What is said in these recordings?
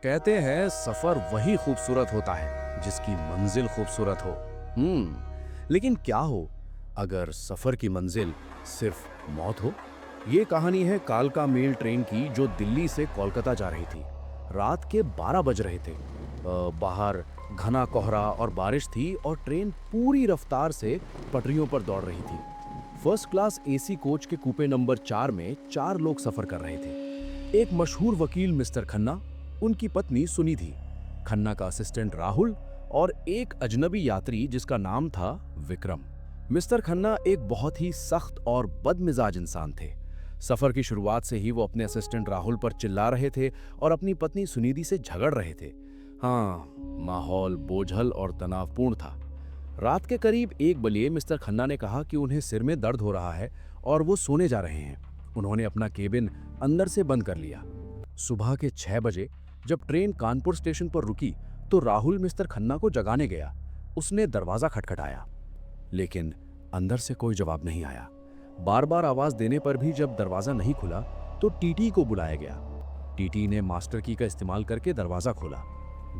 कहते हैं सफर वही खूबसूरत होता है जिसकी मंजिल खूबसूरत हो। लेकिन क्या हो अगर सफर की मंजिल सिर्फ मौत हो? ये कहानी है कालका मेल ट्रेन की जो दिल्ली से कोलकाता जा रही थी। रात के 12 बज रहे थे। बाहर घना कोहरा और बारिश थी और ट्रेन पूरी रफ्तार से पटरियों पर दौड़ रही थी। फर्स्ट क्लास एसी कोच के कूपे नंबर 4 में 4 लोग सफर कर रहे थे। एक मशहूर वकील मिस्टर खन्ना, उनकी पत्नी सुनिधि, खन्ना का असिस्टेंट राहुल और एक अजनबी यात्री जिसका नाम था विक्रम। मिस्टर खन्ना एक बहुत ही सख्त और बदमिजाज इंसान थे। सफर की शुरुआत से ही वो अपने असिस्टेंट राहुल पर चिल्ला रहे थे और अपनी पत्नी सुनिधि से झगड़ रहे थे। हाँ, माहौल बोझल और तनावपूर्ण था। रात के करीब 1 बजे मिस्टर खन्ना ने कहा कि उन्हें सिर में दर्द हो रहा है और वो सोने जा रहे हैं। उन्होंने अपना केबिन अंदर से बंद कर लिया। सुबह के 6 बजे जब ट्रेन कानपुर स्टेशन पर रुकी तो राहुल मिस्टर खन्ना को जगाने गया। उसने दरवाजा खटखटाया, लेकिन अंदर से कोई जवाब नहीं आया। बार बार आवाज देने पर भी जब दरवाजा नहीं खुला तो टीटी को बुलाया गया। टीटी ने मास्टर की का इस्तेमाल करके दरवाजा खोला।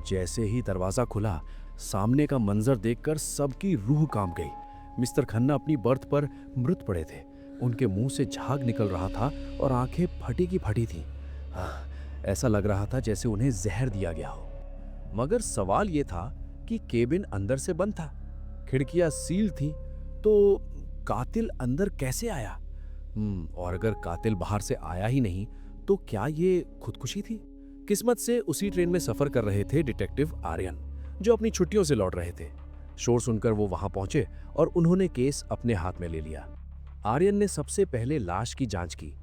जैसे ही दरवाजा खुला, सामने का मंजर देखकर सबकी रूह कांप गई। मिस्टर खन्ना अपनी बर्थ पर मृत पड़े थे। उनके मुंह से झाग निकल रहा था और आंखें फटी की फटी थीं। ऐसा लग रहा था जैसे उन्हें जहर दिया गया हो। मगर सवाल यह था कि केबिन अंदर से बंद था, खिड़कियां सील थी, तो कातिल अंदर कैसे आया? और अगर कातिल बाहर से आया ही नहीं तो क्या ये खुदकुशी थी? किस्मत से उसी ट्रेन में सफर कर रहे थे डिटेक्टिव आर्यन, जो अपनी छुट्टियों से लौट रहे थे। शोर सुनकर वो वहां पहुंचे और उन्होंने केस अपने हाथ में ले लिया। आर्यन ने सबसे पहले लाश की जांच की।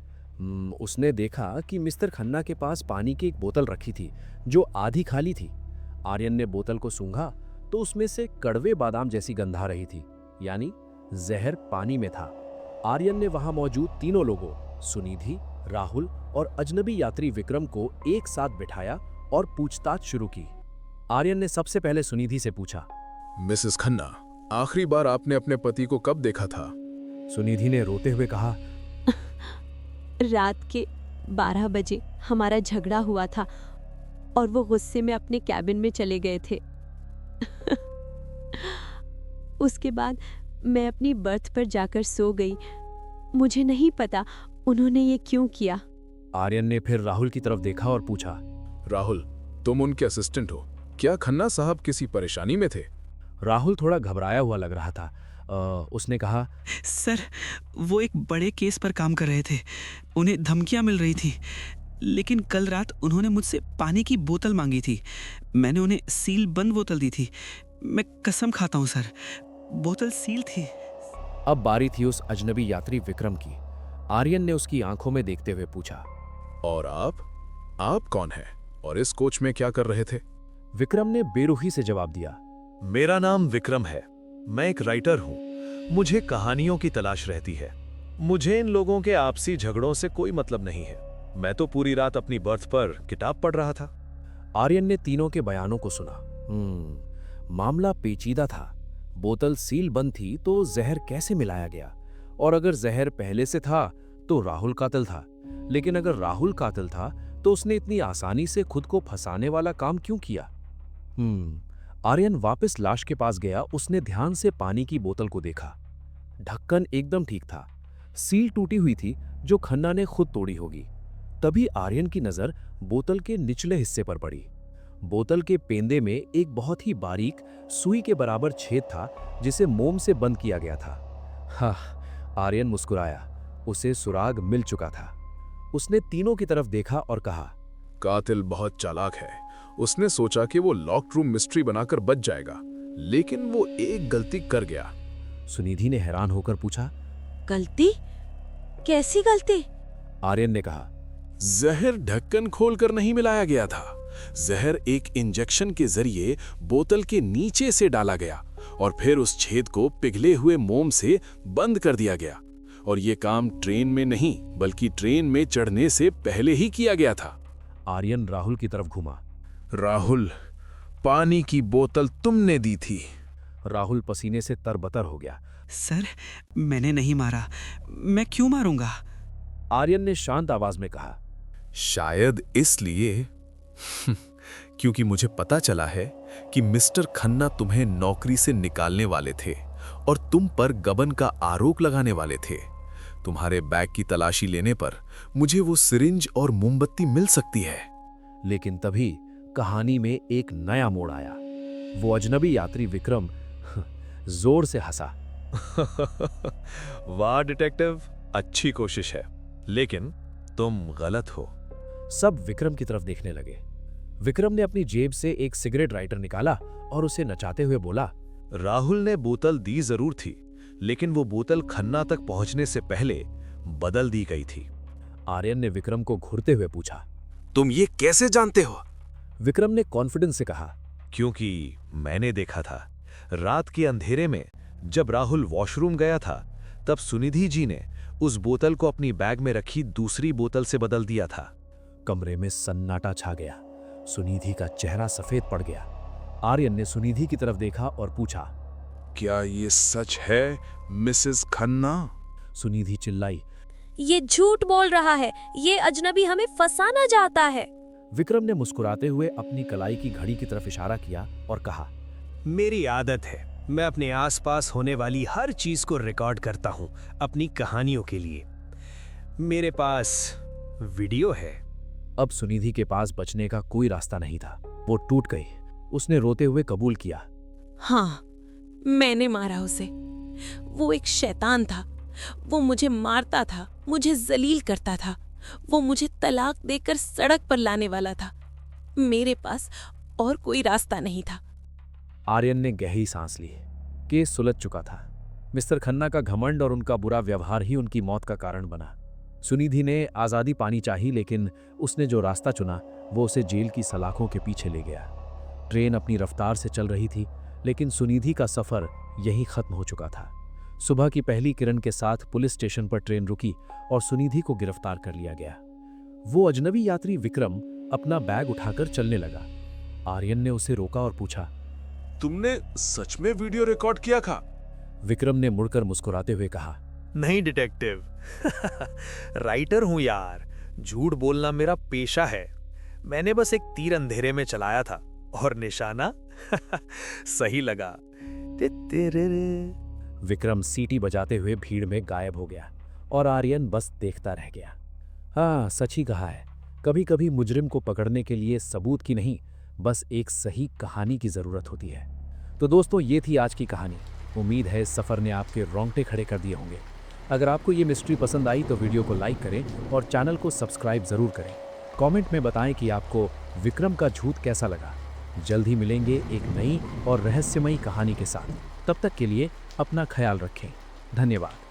उसने देखा कि मिस्टर खन्ना के पास पानी की एक बोतल रखी थी जो आधी खाली थी। आर्यन ने बोतल को सूंघा तो उसमें से कड़वे बादाम जैसी गंध आ रही थी, यानी जहर पानी में था। आर्यन ने वहां मौजूद तीनों लोगों, सुनिधि, राहुल और अजनबी यात्री विक्रम को एक साथ बिठाया और पूछताछ शुरू की। आर्यन ने सबसे पहले सुनिधि से पूछा, मिसेस खन्ना, आखिरी बार आपने अपने पति को कब देखा था? सुनिधि ने रोते हुए कहा, रात के 12 बजे हमारा झगड़ा हुआ था और वो गुस्से में अपने कैबिन में चले गए थे। उसके बाद मैं अपनी बर्थ पर जाकर सो गई। मुझे नहीं पता उन्होंने ये क्यों किया। आर्यन ने फिर राहुल की तरफ देखा और पूछा, राहुल, तुम उनके असिस्टेंट हो, क्या खन्ना साहब किसी परेशानी में थे? राहुल थोड़ा घबराया हुआ लग रहा था। उसने कहा, सर, वो एक बड़े केस पर काम कर रहे थे। उन्हें धमकियां मिल रही थी, लेकिन कल रात उन्होंने मुझसे पानी की बोतल मांगी थी। मैंने उन्हें सील बंद बोतल दी थी। मैं कसम खाता हूं सर, बोतल सील थी। अब बारी थी उस अजनबी यात्री विक्रम की। आर्यन ने उसकी आंखों में देखते हुए पूछा, और आप कौन हैं और इस कोच में क्या कर रहे थे? विक्रम ने बेरुखी से जवाब दिया, मेरा नाम विक्रम है। मैं एक राइटर हूं। मुझे कहानियों की तलाश रहती है। मुझे इन लोगों के आपसी झगड़ों से कोई मतलब नहीं है। मैं तो पूरी रात अपनी बर्थ पर किताब पढ़ रहा था। आर्यन ने तीनों के बयानों को सुना। मामला पेचीदा था। बोतल सील बंद थी तो जहर कैसे मिलाया गया? और अगर जहर पहले से था तो राहुल कातिल था, लेकिन अगर राहुल कातिल था तो उसने इतनी आसानी से खुद को फंसाने वाला काम क्यों किया? आर्यन वापस लाश के पास गया। उसने ध्यान से पानी की बोतल को देखा। ढक्कन एकदम ठीक था। सील टूटी हुई थी जो खन्ना ने खुद तोड़ी होगी। तभी आर्यन की नजर बोतल के निचले हिस्से पर पड़ी। बोतल के पेंदे में एक बहुत ही बारीक सुई के बराबर छेद था जिसे मोम से बंद किया गया था। आर्यन मुस्कुराया। उसे सुराग मिल चुका था। उसने तीनों की तरफ देखा और कहा, कातिल बहुत चालाक है। उसने सोचा कि वो लॉक्ड रूम मिस्ट्री बनाकर बच जाएगा, लेकिन वो एक गलती कर गया। सुनिधि ने हैरान होकर पूछा, गलती? कैसी गलती? आर्यन ने कहा, जहर ढक्कन खोलकर नहीं मिलाया गया था। जहर एक इंजेक्शन के जरिए बोतल के नीचे से डाला गया और फिर उस छेद को पिघले हुए मोम से बंद कर दिया गया। और ये काम ट्रेन में नहीं बल्कि ट्रेन में चढ़ने से पहले ही किया गया था। आर्यन राहुल की तरफ घूमा। राहुल, पानी की बोतल तुमने दी थी। राहुल पसीने से तरबतर हो गया। सर, मैंने नहीं मारा। मैं क्यों मारूंगा? आर्यन ने शांत आवाज में कहा, शायद इसलिए क्योंकि मुझे पता चला है कि मिस्टर खन्ना तुम्हें नौकरी से निकालने वाले थे और तुम पर गबन का आरोप लगाने वाले थे। तुम्हारे बैग की तलाशी लेने पर मुझे वो सिरिंज और मोमबत्ती मिल सकती है। लेकिन तभी कहानी में एक नया मोड़ आया। वो अजनबी यात्री विक्रम जोर से हंसा। वाह डिटेक्टिव, अच्छी कोशिश है, लेकिन तुम गलत हो। सब विक्रम की तरफ देखने लगे। विक्रम ने अपनी जेब से एक सिगरेट राइटर निकाला और उसे नचाते हुए बोला, राहुल ने बोतल दी जरूर थी, लेकिन वो बोतल खन्ना तक पहुंचने से पहले बदल दी गई थी। आर्यन ने विक्रम को घूरते हुए पूछा। तुम ये कैसे जानते हो? विक्रम ने कॉन्फिडेंस से कहा, क्योंकि मैंने देखा था रात के अंधेरे में जब राहुल वॉशरूम गया था, तब सुनिधि जी ने उस बोतल को अपनी बैग में रखी दूसरी बोतल से बदल दिया था। कमरे में सन्नाटा छा गया। सुनिधि का चेहरा सफेद पड़ गया। आर्यन ने सुनिधि की तरफ देखा और पूछा, क्या ये सच है मिसेस खन्ना? सुनिधि चिल्लाई, ये झूठ बोल रहा है, ये अजनबी हमें फंसाना चाहता है। विक्रम ने मुस्कुराते हुए अपनी कलाई की घड़ी की तरफ इशारा किया और कहा, मेरी आदत है, मैं अपने आसपास होने वाली हर चीज को रिकॉर्ड करता हूं अपनी कहानियों के लिए। मेरे पास वीडियो है। अब सुनिधि के पास बचने का कोई रास्ता नहीं था। वो टूट गई। उसने रोते हुए कबूल किया, हाँ, मैंने मारा उसे। वो एक शैतान था। वो मुझे मारता था, मुझे जलील करता था। वो मुझे तलाक देकर सड़क पर लाने वाला था। मेरे पास और कोई रास्ता नहीं था। आर्यन ने गहरी सांस ली। केस सुलझ चुका था। मिस्टर खन्ना का घमंड और उनका बुरा व्यवहार ही उनकी मौत का कारण बना। सुनिधि ने आज़ादी पानी चाही, लेकिन उसने जो रास्ता चुना वो उसे जेल की सलाखों के पीछे ले गया। ट्रेन अपनी रफ्तार से चल रही थी, लेकिन सुनिधि का सफ़र यहीं ख़त्म हो चुका था। सुबह की पहली किरण के साथ पुलिस स्टेशन पर ट्रेन रुकी और सुनिधि को गिरफ्तार कर लिया गया। वो अजनबी यात्री विक्रम अपना बैग उठाकर चलने लगा। आर्यन ने उसे रोका और पूछा, तुमने सच में वीडियो रिकॉर्ड किया था? विक्रम ने मुड़कर मुस्कुराते हुए कहा, नहीं डिटेक्टिव, राइटर हूं यार, झूठ बोलना मेरा पेशा है। मैंने बस एक तीर अंधेरे में चलाया था और निशाना सही लगा। विक्रम सीटी बजाते हुए भीड़ में गायब हो गया और आर्यन बस देखता रह गया। हाँ, सच ही कहा है, कभी कभी मुजरिम को पकड़ने के लिए सबूत की नहीं, बस एक सही कहानी की जरूरत होती है। तो दोस्तों, ये थी आज की कहानी। उम्मीद है इस सफ़र ने आपके रोंगटे खड़े कर दिए होंगे। अगर आपको ये मिस्ट्री पसंद आई तो वीडियो को लाइक करें और चैनल को सब्सक्राइब ज़रूर करें। कमेंट में बताएं कि आपको विक्रम का झूठ कैसा लगा। जल्द ही मिलेंगे एक नई और रहस्यमयी कहानी के साथ। तब तक के लिए अपना ख्याल रखें। धन्यवाद।